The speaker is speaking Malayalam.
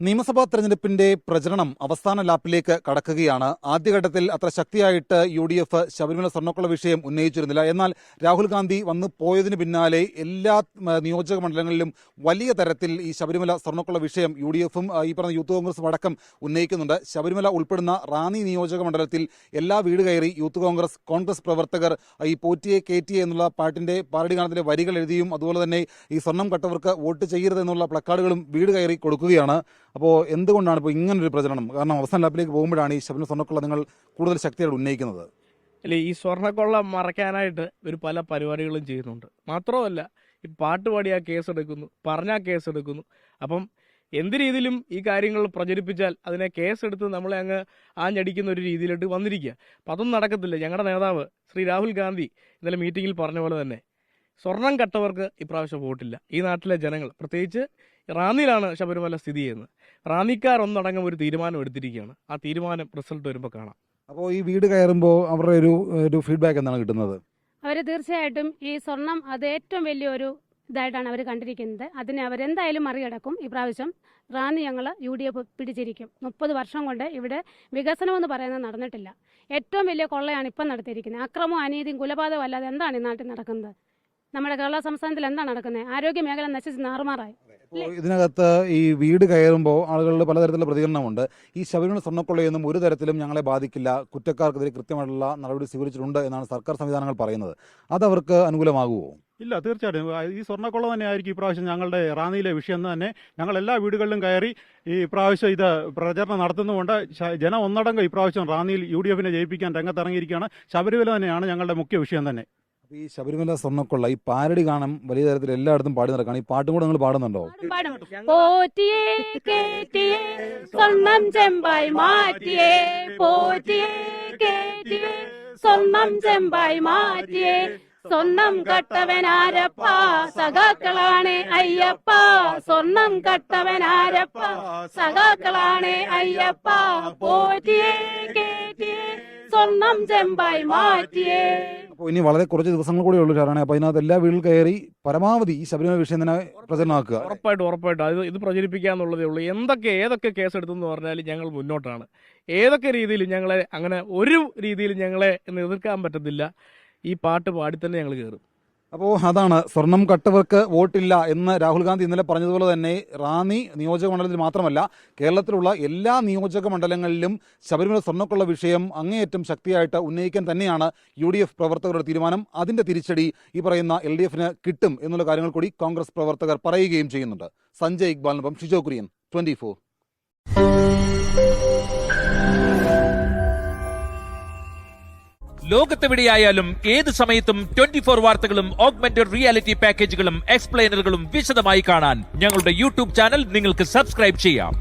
നിയമസഭാ തെരഞ്ഞെടുപ്പിന്റെ പ്രചരണം അവസാന ലാപ്പിലേക്ക് കടക്കുകയാണ്. ആദ്യഘട്ടത്തിൽ അത്ര ശക്തിയായിട്ട് UDF ശബരിമല സ്വർണ്ണക്കൊള്ള വിഷയം ഉന്നയിച്ചിരുന്നില്ല. എന്നാൽ രാഹുൽ ഗാന്ധി വന്നു പോയതിന് പിന്നാലെ എല്ലാ നിയോജക മണ്ഡലങ്ങളിലും വലിയ തരത്തിൽ ഈ ശബരിമല സ്വർണ്ണക്കൊള്ള വിഷയം UDFും ഈ പറഞ്ഞ യൂത്ത് കോൺഗ്രസും അടക്കം ഉന്നയിക്കുന്നുണ്ട്. ശബരിമല ഉൾപ്പെടുന്ന റാന്നി നിയോജക മണ്ഡലത്തിൽ എല്ലാ വീട് കയറി യൂത്ത് കോൺഗ്രസ് പ്രവർത്തകർ ഈ പോറ്റിയെ കേറ്റിയെ എന്നുള്ള പാട്ടിന്റെ പാരഡി ഗാനത്തിന്റെ വരികൾ എഴുതിയും അതുപോലെ തന്നെ ഈ സ്വർണം കട്ടവർക്ക് വോട്ട് ചെയ്യരുത് എന്നുള്ള പ്ലക്കാർഡുകളും വീട് കയറി കൊടുക്കുകയാണ്. അപ്പോൾ എന്തുകൊണ്ടാണ് ഇപ്പോൾ ഇങ്ങനൊരു പ്രചരണം? കാരണം അവസാന ലാപ്പിലേക്ക് പോകുമ്പോഴാണ് ഈ ശബരിമല സ്വർണ്ണക്കൊള്ള നിങ്ങൾ കൂടുതൽ ശക്തിയോടെ ഉന്നയിക്കുന്നത്. അല്ലേ, ഈ സ്വർണ്ണക്കൊള്ള മറയ്ക്കാനായിട്ട് ഒരു പല പരിപാടികളും ചെയ്യുന്നുണ്ട്. മാത്രമല്ല, ഈ പാട്ട് പാടിയാൽ കേസെടുക്കുന്നു, പറഞ്ഞാൽ കേസെടുക്കുന്നു. അപ്പം എന്ത് രീതിയിലും ഈ കാര്യങ്ങൾ പ്രചരിപ്പിച്ചാൽ അതിനെ കേസെടുത്ത് നമ്മളെ അങ്ങ് ആഞ്ഞടിക്കുന്ന ഒരു രീതിയിലോട്ട് വന്നിരിക്കുക. അപ്പം അതൊന്നും നടക്കത്തില്ല. ഞങ്ങളുടെ നേതാവ് ശ്രീ രാഹുൽ ഗാന്ധി ഇന്നലെ മീറ്റിങ്ങിൽ പറഞ്ഞ പോലെ തന്നെ സ്വർണം കട്ടവർക്ക് ഇപ്രാവശ്യം വോട്ടില്ല. ഈ നാട്ടിലെ ജനങ്ങൾ, പ്രത്യേകിച്ച് റാന്നിയിലാണ് ശബരിമല സ്ഥിതി ചെയ്യുന്നത്, റാന്നിക്കാർ ഒന്നടങ്കം ഒരു തീരുമാനം എടുത്തിരിക്കുകയാണ്. ആ തീരുമാനം റിസൾട്ട് വരുമ്പോൾ കാണാം. അപ്പോൾ ഈ വീട് കയറുമ്പോൾ അവരുടെ ഒരു ഫീഡ്ബാക്ക് എന്താണ് കിട്ടുന്നത്? അവർ തീർച്ചയായിട്ടും ഈ സ്വർണം അത് ഏറ്റവും വലിയൊരു ഇതായിട്ടാണ് അവർ കണ്ടിരിക്കുന്നത്. അതിനെ അവരെന്തായാലും മറികടക്കും. ഇപ്രാവശ്യം റാന്നി ഞങ്ങൾ UDF പിടിച്ചിരിക്കും. 30 വർഷം കൊണ്ട് ഇവിടെ വികസനം എന്ന് പറയുന്നത് നടന്നിട്ടില്ല. ഏറ്റവും വലിയ കൊള്ളയാണ് ഇപ്പം നടത്തിയിരിക്കുന്നത്. അക്രമവും അനീതിയും കൊലപാതകവും അല്ലാതെ എന്താണ് ഈ നാട്ടിൽ നടക്കുന്നത്? നമ്മുടെ കേരള സംസ്ഥാനത്തിൽ എന്താണ് നടക്കുന്നത്? ആരോഗ്യ മേഖല നശിച്ച് നാറുമാറായി. ഇതിനകത്ത് ഈ വീട് കയറുമ്പോൾ ആളുകളുടെ പലതരത്തിലുള്ള പ്രതികരണമുണ്ട്. ഈ ശബരിമല സ്വർണ്ണക്കൊള്ളയൊന്നും ഒരു തരത്തിലും ഞങ്ങളെ ബാധിക്കില്ല, കുറ്റക്കാർക്കെതിരെ കൃത്യമായിട്ടുള്ള നടപടി സ്വീകരിച്ചിട്ടുണ്ട് എന്നാണ് സർക്കാർ സംവിധാനങ്ങൾ പറയുന്നത്. അതവർക്ക് അനുകൂലമാകുമോ? ഇല്ല, തീർച്ചയായിട്ടും ഈ സ്വർണ്ണക്കൊള്ള തന്നെയായിരിക്കും ഇപ്രാവശ്യം ഞങ്ങളുടെ റാന്നിയിലെ വിഷയം എന്ന് തന്നെ. ഞങ്ങൾ എല്ലാ വീടുകളിലും കയറി ഈ പ്രാവശ്യം ഇത് പ്രചരണം നടത്തുന്നതുകൊണ്ട് ജനം ഒന്നടങ്കം ഇപ്രാവശ്യം റാന്നിയിൽ UDFനെ ജയിപ്പിക്കാൻ രംഗത്തിറങ്ങിയിരിക്കുകയാണ്. ശബരിമല തന്നെയാണ് ഞങ്ങളുടെ മുഖ്യ വിഷയം തന്നെ. ഈ ശബരിമല സ്വർണ്ണക്കൊള്ള ഈ പാരഡി ഗാനം വലിയ തരത്തിൽ എല്ലായിടത്തും പാടി നടക്കുകയാണ്. ഈ പാട്ടും കൂടെ നിങ്ങൾ പാടുന്നുണ്ടോ? പോറ്റിയേ കേറ്റിയേ സ്വർണം ചെമ്പായി മാറ്റിയേ, പോറ്റിയേ കേറ്റിയേ സ്വർണം ചെമ്പായി മാറ്റിയേ, സ്വർണം കട്ടവനാരപ്പ സഖാക്കളാണ് അയ്യപ്പ, സ്വർണം കട്ടവനാരപ്പ സഖാക്കളാണ് അയ്യപ്പ, പോറ്റിയേ കേറ്റിയേ സ്വർണം ചെമ്പായി മാറ്റിയേ. അപ്പോൾ ഇനി വളരെ കുറച്ച് ദിവസങ്ങൾ കൂടെ ഉള്ളൂ സാറാണ്. അപ്പോൾ അതിനകത്ത് എല്ലാ വീട്ടിൽ കയറി പരമാവധി ഈ ശബരിമല വിഷയം തന്നെ പ്രചരണമാക്കുക. ഉറപ്പായിട്ടും ഇത് പ്രചരിപ്പിക്കാന്നുള്ളതേ ഉള്ളൂ. ഏതൊക്കെ കേസെടുത്തെന്ന് പറഞ്ഞാൽ ഞങ്ങൾ മുന്നോട്ടാണ്. ഏതൊക്കെ രീതിയിലും ഞങ്ങളെ അങ്ങനെ ഒരു രീതിയിലും ഞങ്ങളെ എതിർക്കാൻ പറ്റത്തില്ല. ഈ പാട്ട് പാടി തന്നെ ഞങ്ങൾ കയറും. അപ്പോൾ അതാണ് സ്വർണം കട്ടവർക്ക് വോട്ടില്ല എന്ന് രാഹുൽ ഗാന്ധി ഇന്നലെ പറഞ്ഞതുപോലെ തന്നെ റാന്നി നിയോജക മണ്ഡലത്തിൽ മാത്രമല്ല കേരളത്തിലുള്ള എല്ലാ നിയോജക മണ്ഡലങ്ങളിലും ശബരിമല സ്വർണ്ണക്കൊള്ള വിഷയം അങ്ങേയറ്റം ശക്തിയായിട്ട് ഉന്നയിക്കാൻ തന്നെയാണ് UDF പ്രവർത്തകരുടെ തീരുമാനം. അതിന്റെ തിരിച്ചടി ഈ പറയുന്ന LDFന് കിട്ടും എന്നുള്ള കാര്യങ്ങൾ കൂടി കോൺഗ്രസ് പ്രവർത്തകർ പറയുകയും ചെയ്യുന്നുണ്ട്. സഞ്ജയ് ഇക്ബാലിനൊപ്പം ഷിജോ കുര്യൻ, 24. ലോകത്തെവിടെയായാലും ഏത് സമയത്തും 24 വാർത്തകളും ഓഗ്മെന്റഡ് റിയാലിറ്റി പാക്കേജുകളും എക്സ്പ്ലെയിനറുകളും വിശദമായി കാണാൻ ഞങ്ങളുടെ YouTube ചാനൽ നിങ്ങൾക്ക് സബ്സ്ക്രൈബ് ചെയ്യാം.